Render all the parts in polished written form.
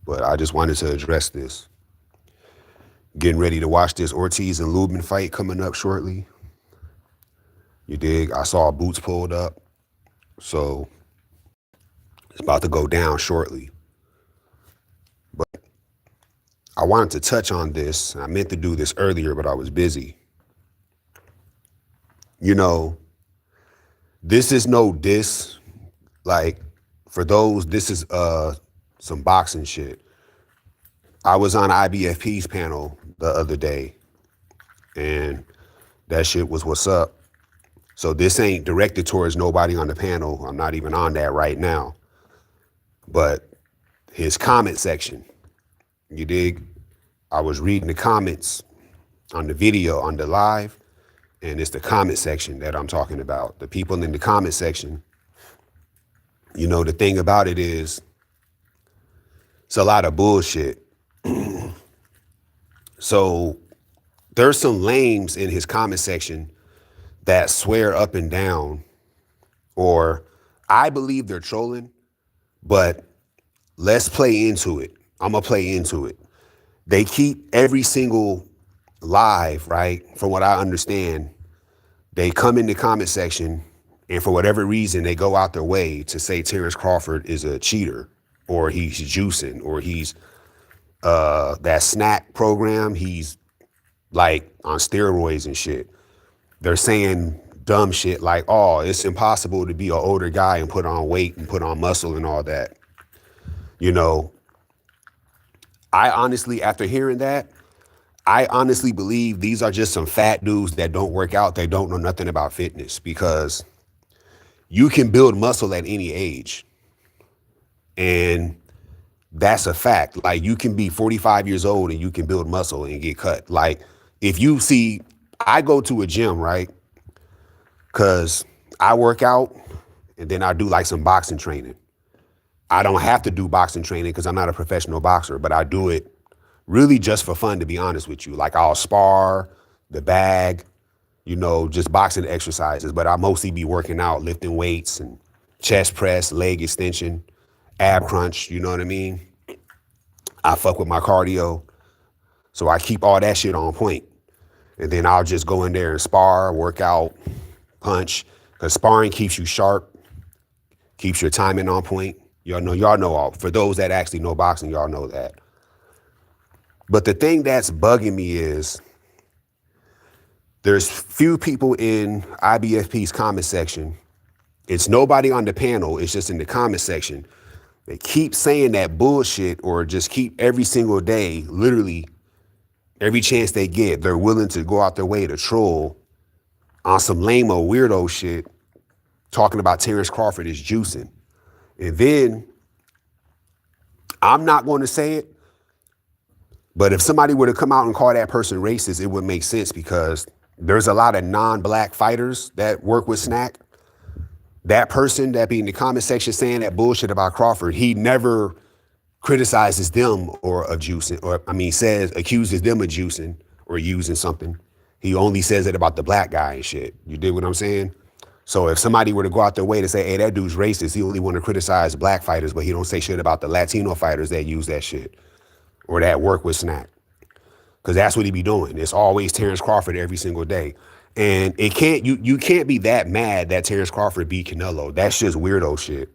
but I just wanted to address this. Getting ready to watch this Ortiz and Lubin fight coming up shortly. You dig? I saw Boots pulled up, so it's about to go down shortly. But I wanted to touch on this. I meant to do this earlier, but I was busy. You know, this is no diss. Like, for those, this is some boxing shit. I was on IBFP's panel the other day, and that shit was what's up. So this ain't directed towards nobody on the panel. I'm not even on that right now. But his comment section, you dig? I was reading the comments on the video, on the live, and it's the comment section that I'm talking about. The people in the comment section, you know, the thing about it is, it's a lot of bullshit. So there's some lames in his comment section that swear up and down, or I believe they're trolling, but let's play into it. I'm gonna play into it. They keep every single live, right? From what I understand, they come in the comment section and for whatever reason, they go out their way to say Terrence Crawford is a cheater, or he's juicing, or he's that snack program, he's like on steroids and shit. They're saying dumb shit like, oh, it's impossible to be an older guy and put on weight and put on muscle and all that. You know, I honestly, after hearing that, I honestly believe these are just some fat dudes that don't work out. They don't know nothing about fitness, because you can build muscle at any age. And that's a fact. Like, you can be 45 years old and you can build muscle and get cut. Like, if you see, I go to a gym, right? Because I work out and then I do like some boxing training. I don't have to do boxing training because I'm not a professional boxer, but I do it really just for fun, to be honest with you. Like, I'll spar, the bag, you know, just boxing exercises, but I mostly be working out, lifting weights and chest press, leg extension, ab crunch, you know what I mean? I fuck with my cardio. So I keep all that shit on point. And then I'll just go in there and spar, work out, punch, because sparring keeps you sharp, keeps your timing on point. Y'all know all. For those that actually know boxing, y'all know that. But the thing that's bugging me is there's few people in IBFP's comment section. It's nobody on the panel. It's just in the comment section. They keep saying that bullshit, or just keep every single day, literally every chance they get, they're willing to go out their way to troll on some lame-o weirdo shit, talking about Terrence Crawford is juicing. And then, I'm not going to say it, but if somebody were to come out and call that person racist, it would make sense, because there's a lot of non-black fighters that work with Snack. That person that be in the comment section saying that bullshit about Crawford, he never criticizes them or of juicing, or accuses them of juicing or using something. He only says it about the black guy and shit. You dig what I'm saying? So if somebody were to go out their way to say, hey, that dude's racist, he only want to criticize black fighters, but he don't say shit about the Latino fighters that use that shit or that work with Snack. Because that's what he be doing. It's always Terrence Crawford every single day. And it can't, you can't be that mad that Terrence Crawford beat Canelo. That's just weirdo shit.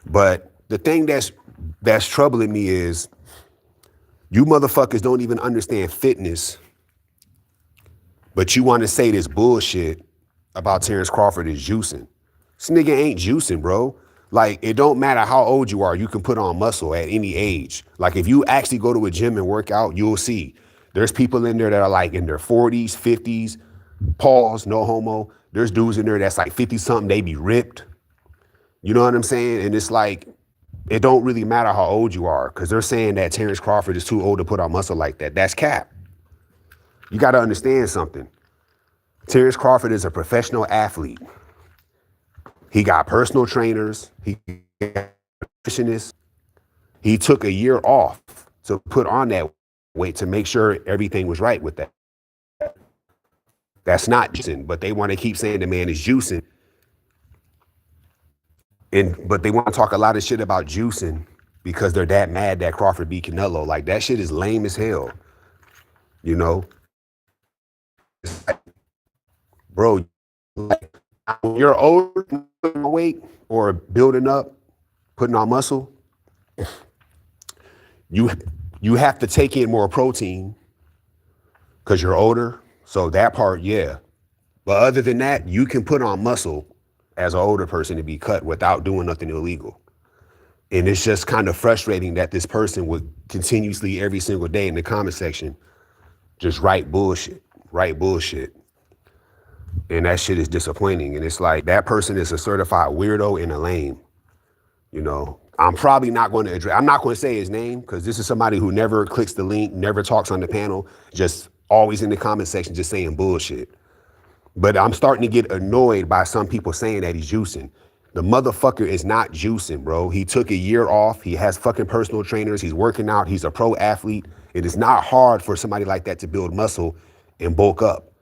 But the thing that's troubling me is you motherfuckers don't even understand fitness, but you want to say this bullshit about Terrence Crawford is juicing. This nigga ain't juicing, bro. Like, it don't matter how old you are, you can put on muscle at any age. Like, if you actually go to a gym and work out, you'll see. There's people in there that are like in their 40s, 50s, pause, no homo. There's dudes in there that's like 50-something, they be ripped. You know what I'm saying? And it's like, it don't really matter how old you are, because they're saying that Terrence Crawford is too old to put on muscle like that. That's cap. You got to understand something. Terrence Crawford is a professional athlete. He got personal trainers. He got nutritionists. He took a year off to put on that weight to make sure everything was right with that. That's not juicing, but they want to keep saying the man is juicing. But they want to talk a lot of shit about juicing because they're that mad that Crawford beat Canelo. Like, that shit is lame as hell. You know, bro, like, when you're older, weight or building up, putting on muscle, you you have to take in more protein because you're older. So that part, yeah. But other than that, you can put on muscle as an older person to be cut without doing nothing illegal. And it's just kind of frustrating that this person would continuously every single day in the comment section just write bullshit. And that shit is disappointing. And it's like, that person is a certified weirdo and a lame. You know, I'm probably not going to address, I'm not going to say his name because this is somebody who never clicks the link, never talks on the panel, just always in the comment section just saying bullshit. But I'm starting to get annoyed by some people saying that he's juicing. The motherfucker is not juicing, bro. He took a year off. He has fucking personal trainers. He's working out. He's a pro athlete. It is not hard for somebody like that to build muscle and bulk up.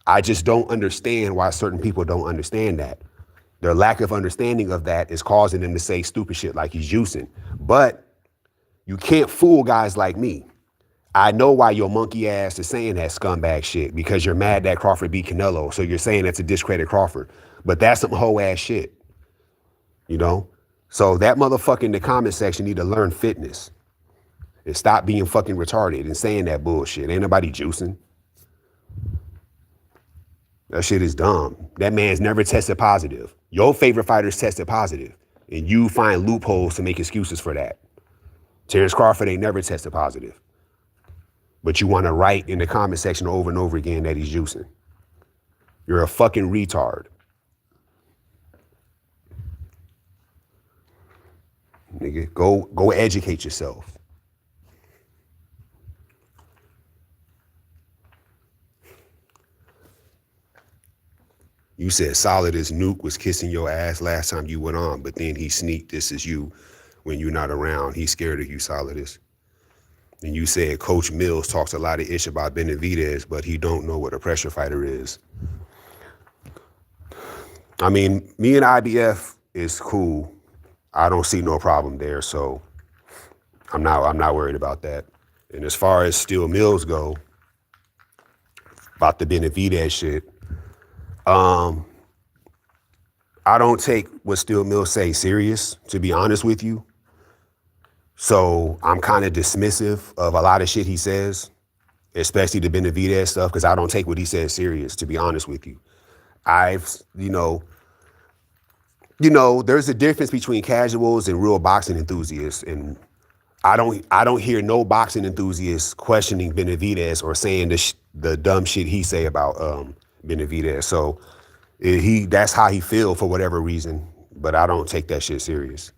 I just don't understand why certain people don't understand that. Their lack of understanding of that is causing them to say stupid shit like he's juicing. But you can't fool guys like me. I know why your monkey ass is saying that scumbag shit, because you're mad that Crawford beat Canelo. So you're saying that to discredit Crawford. But that's some hoe ass shit, you know? So that motherfucker in the comment section need to learn fitness and stop being fucking retarded and saying that bullshit. Ain't nobody juicing. That shit is dumb. That man's never tested positive. Your favorite fighters tested positive, and you find loopholes to make excuses for that. Terrence Crawford ain't never tested positive. But you want to write in the comment section over and over again that he's juicing. You're a fucking retard. Nigga, go educate yourself. You said Solidus Nuke was kissing your ass last time you went on, but then he sneaked this is you when you're not around. He's scared of you, Solidus. And you said Coach Mills talks a lot of ish about Benavidez, but he don't know what a pressure fighter is. I mean, me and IBF is cool. I don't see no problem there, so I'm not worried about that. And as far as Steel Mills go, about the Benavidez shit, I don't take what Steel Mills say serious, to be honest with you. So I'm kind of dismissive of a lot of shit he says, especially the Benavidez stuff, because I don't take what he says serious, to be honest with you. There's a difference between casuals and real boxing enthusiasts, and I don't hear no boxing enthusiasts questioning Benavidez or saying the dumb shit he say about Benavidez. So that's how he feel for whatever reason, but I don't take that shit serious.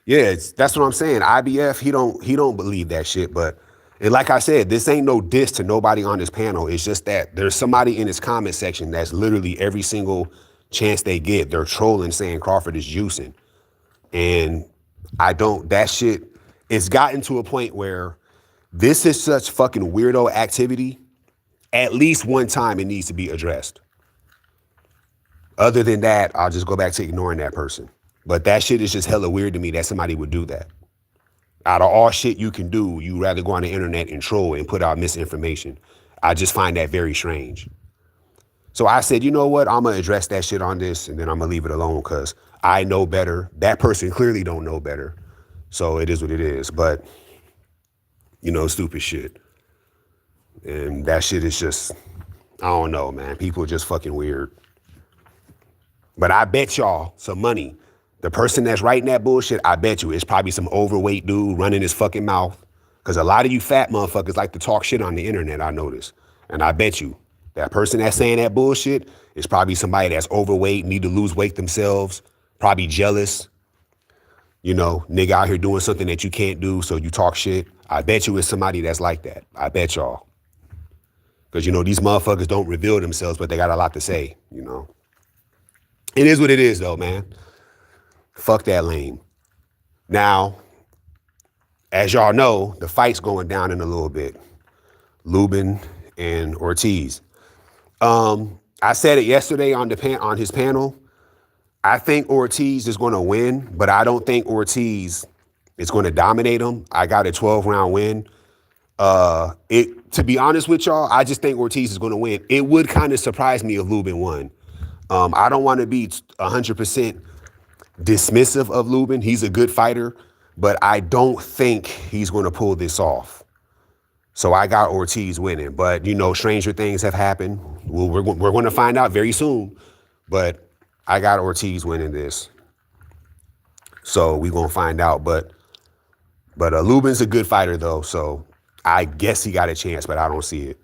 Yeah, that's what I'm saying. IBF, he don't believe that shit. But and like I said, this ain't no diss to nobody on this panel. It's just that there's somebody in his comment section that's literally every single chance they get, they're trolling saying Crawford is juicing. And that shit, it's gotten to a point where this is such fucking weirdo activity. At least one time it needs to be addressed. Other than that, I'll just go back to ignoring that person. But that shit is just hella weird to me that somebody would do that. Out of all shit you can do, you rather go on the internet and troll and put out misinformation. I just find that very strange. So I said, you know what? I'm going to address that shit on this, and then I'm going to leave it alone because I know better. That person clearly don't know better. So it is what it is. But, stupid shit. And that shit is just, I don't know, man. People are just fucking weird. But I bet y'all some money. The person that's writing that bullshit, I bet you it's probably some overweight dude running his fucking mouth. Because a lot of you fat motherfuckers like to talk shit on the internet, I notice. And I bet you that person that's saying that bullshit is probably somebody that's overweight, need to lose weight themselves, probably jealous. Nigga out here doing something that you can't do, so you talk shit. I bet you it's somebody that's like that. I bet y'all. Because, these motherfuckers don't reveal themselves, but they got a lot to say, It is what it is, though, man. Fuck that lame. Now, as y'all know, the fight's going down in a little bit. Lubin and Ortiz. I said it yesterday on on his panel. I think Ortiz is going to win, but I don't think Ortiz is going to dominate him. I got a 12-round win. To be honest with y'all, I just think Ortiz is going to win. It would kind of surprise me if Lubin won. I don't want to be 100% dismissive of Lubin. He's a good fighter, but I don't think he's going to pull this off. So I got Ortiz winning. But, stranger things have happened. We're going to find out very soon. But I got Ortiz winning this. So we're going to find out. But Lubin's a good fighter, though. So I guess he got a chance, but I don't see it.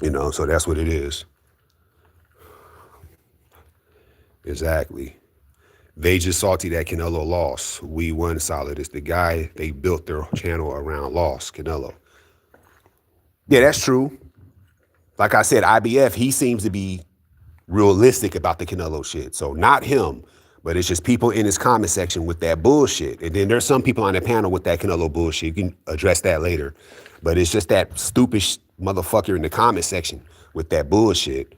So that's what it is. Exactly. They just salty that Canelo lost. We won solid. It's the guy they built their channel around lost, Canelo. Yeah, that's true. Like I said, IBF, he seems to be realistic about the Canelo shit. So not him, but it's just people in his comment section with that bullshit. And then there's some people on the panel with that Canelo bullshit. You can address that later. But it's just that stupid motherfucker in the comment section with that bullshit.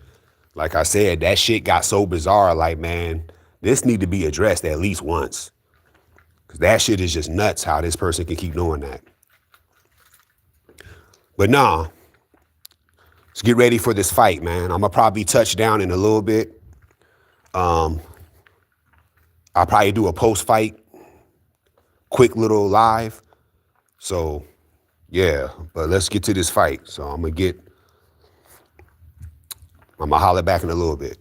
Like I said, that shit got so bizarre. Like, man, this need to be addressed at least once. Because that shit is just nuts how this person can keep doing that. But nah, let's get ready for this fight, man. I'm going to probably touch down in a little bit. I'll probably do a post-fight, quick little live. So, yeah, but let's get to this fight. So I'm going to holler back in a little bit.